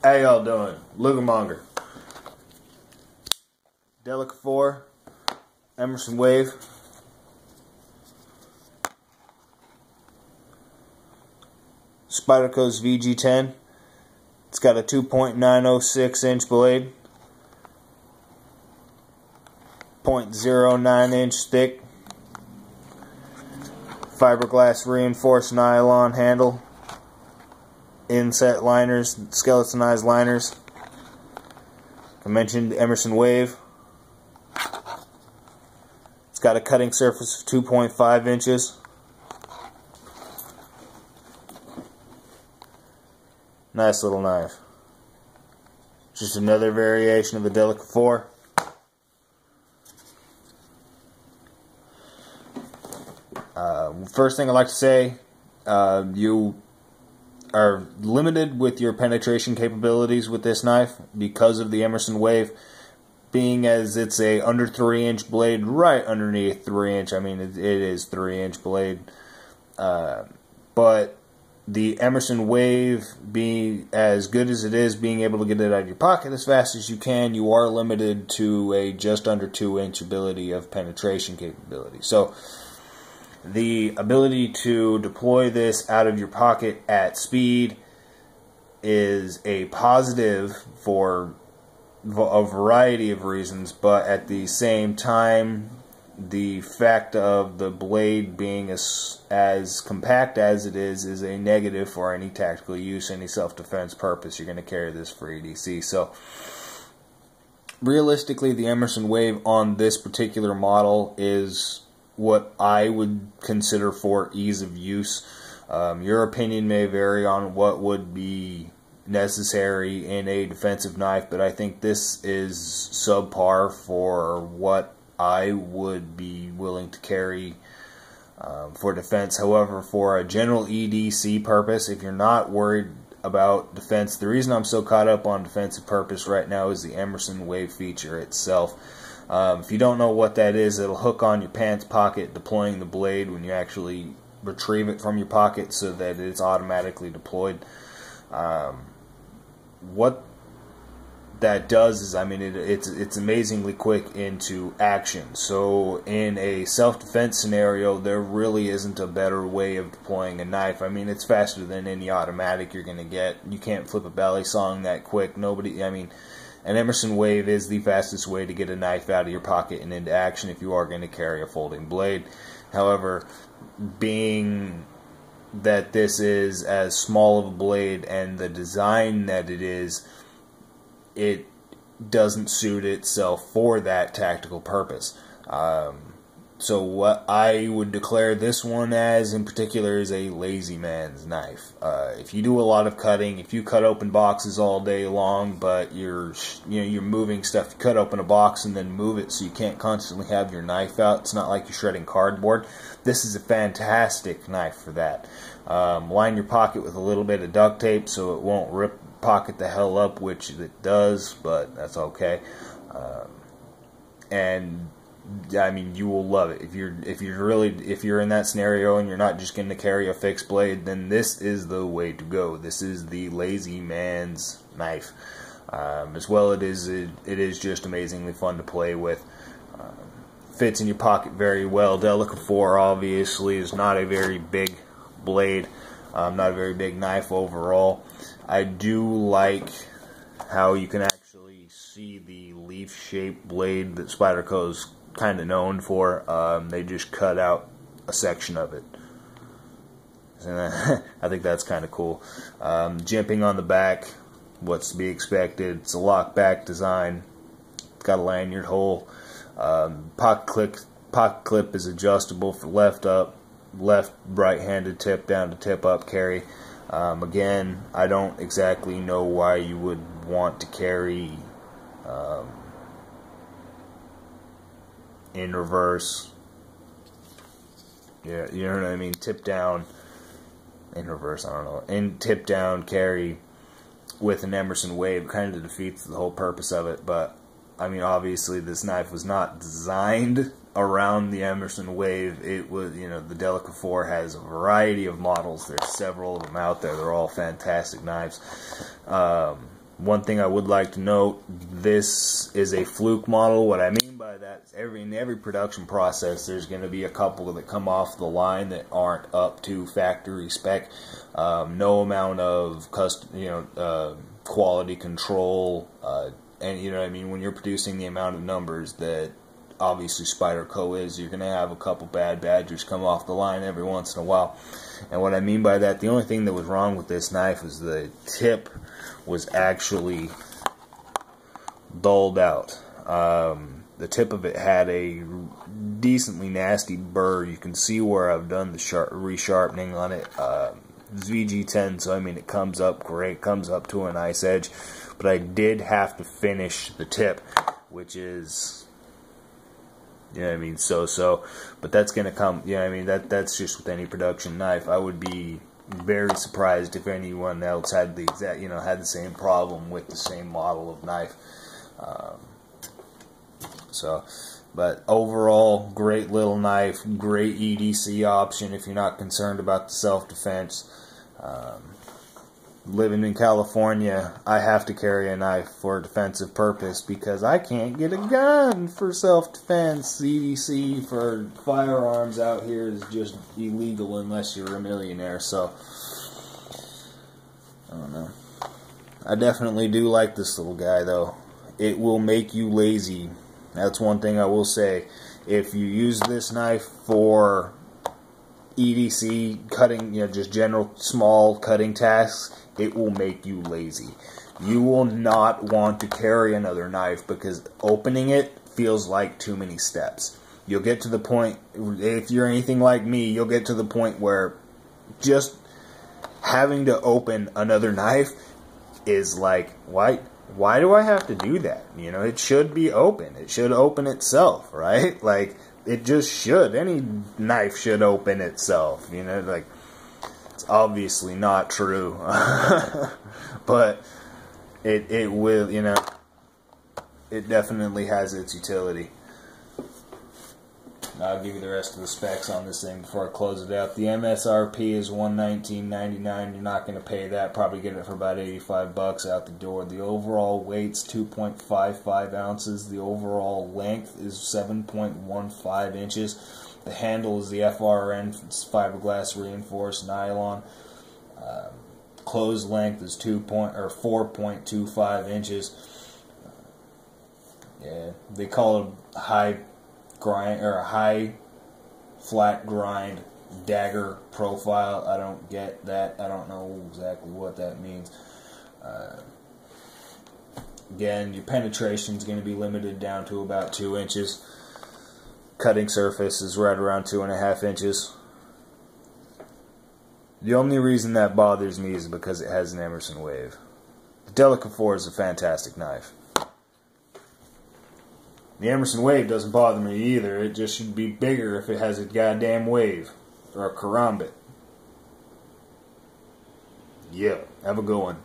How y'all doing? Lugamonger. Delica 4, Emerson Wave. Spyderco's VG10. It's got a 2.906 inch blade, 0.09 inch thick, fiberglass reinforced nylon handle, inset liners, skeletonized liners. I mentioned Emerson Wave. It's got a cutting surface of 2.5 inches. Nice little knife. Just another variation of the Delica 4. First thing I'd like to say, you are limited with your penetration capabilities with this knife because of the Emerson Wave, being as it's a under 3 inch blade right underneath 3 inch. I mean, it is 3 inch blade, but the Emerson Wave, being as good as it is, being able to get it out of your pocket as fast as you can, you are limited to a just under 2 inch ability of penetration capability. So the ability to deploy this out of your pocket at speed is a positive for a variety of reasons, but at the same time, the fact of the blade being as compact as it is a negative for any tactical use, any self-defense purpose. You're going to carry this for EDC. So realistically, the Emerson Wave on this particular model is what I would consider for ease of use. Your opinion may vary on what would be necessary in a defensive knife, but I think this is subpar for what I would be willing to carry for defense. However, for a general EDC purpose, if you're not worried about defense, the reason I'm so caught up on defensive purpose right now is the Emerson Wave feature itself. If you don't know what that is, it'll hook on your pants pocket, deploying the blade when you actually retrieve it from your pocket so that it's automatically deployed. What that does is, I mean, it's amazingly quick into action. So in a self-defense scenario, there really isn't a better way of deploying a knife. I mean, it's faster than any automatic you're going to get. You can't flip a belly song that quick. Nobody, I mean, an Emerson Wave is the fastest way to get a knife out of your pocket and into action if you are going to carry a folding blade. However, being that this is as small of a blade and the design that it doesn't suit itself for that tactical purpose. So what I would declare this one as in particular is a lazy man's knife. If you do a lot of cutting, if you cut open boxes all day long, but you're moving stuff, you cut open a box and then move it so you can't constantly have your knife out. It's not like you're shredding cardboard. This is a fantastic knife for that. Line your pocket with a little bit of duct tape so it won't rip pocket the hell up, which it does, but that's okay. And I mean, you will love it. If you're in that scenario and you're not just going to carry a fixed blade, then this is the way to go. This is the lazy man's knife. As well, it is just amazingly fun to play with. Fits in your pocket very well. Delica 4 obviously is not a very big blade, not a very big knife overall. I do like how you can actually see the leaf-shaped blade that Spyderco's kind of known for. They just cut out a section of it. I think that's kind of cool. Jimping on the back, what's to be expected. It's a lock back design. It's got a lanyard hole. Pocket clip is adjustable for left right-handed tip down to tip up carry. Again, I don't exactly know why you would want to carry in reverse. Yeah, you know what I mean? Tip down, in reverse, I don't know. In tip down carry with an Emerson Wave kind of defeats the whole purpose of it, but I mean, obviously this knife was not designed around the Emerson Wave. It was, you know, the Delica 4 has a variety of models. There's several of them out there. They're all fantastic knives. One thing I would like to note, this is a fluke model. What I mean by that is in every production process, there's going to be a couple that come off the line that aren't up to factory spec. No amount of quality control, and you know what I mean, when you're producing the amount of numbers that obviously Spyderco is, you're going to have a couple bad badgers come off the line every once in a while. And what I mean by that, the only thing that was wrong with this knife was the tip was actually dulled out. The tip of it had a decently nasty burr. You can see where I've done the resharpening on it. It's VG10, so I mean it comes up great, comes up to a nice edge, but I did have to finish the tip, which is, you know what I mean, so, but that's going to come, you know what I mean, that's just with any production knife. I would be very surprised if anyone else had the exact, had the same problem with the same model of knife. But overall, great little knife, great EDC option if you're not concerned about the self-defense. Living in California, I have to carry a knife for a defensive purpose because I can't get a gun for self-defense. EDC for firearms out here is just illegal unless you're a millionaire, so I don't know. I definitely do like this little guy, though. It will make you lazy. That's one thing I will say. If you use this knife for EDC cutting, just general small cutting tasks, it will make you lazy. You will not want to carry another knife because opening it feels like too many steps. You'll get to the point, if you're anything like me, you'll get to the point where just having to open another knife is like, why do I have to do that? It should be open. It should open itself, right? Like, it just should. Any knife should open itself, like, it's obviously not true. But it will, it definitely has its utility. I'll give you the rest of the specs on this thing before I close it out. The MSRP is $119.99. You're not going to pay that. Probably get it for about $85 out the door. The overall weight's 2.55 ounces. The overall length is 7.15 inches. The handle is the FRN. It's fiberglass reinforced nylon. Closed length is 4.25 inches. Yeah, they call it high grind, or a high flat grind dagger profile. I don't get that. I don't know exactly what that means. Again, your penetration is going to be limited down to about 2 inches. Cutting surface is right around 2.5 inches. The only reason that bothers me is because it has an Emerson wave. The Delica 4 is a fantastic knife. The Emerson wave doesn't bother me either. It just should be bigger if it has a goddamn wave. Or a karambit. Yeah, have a good one.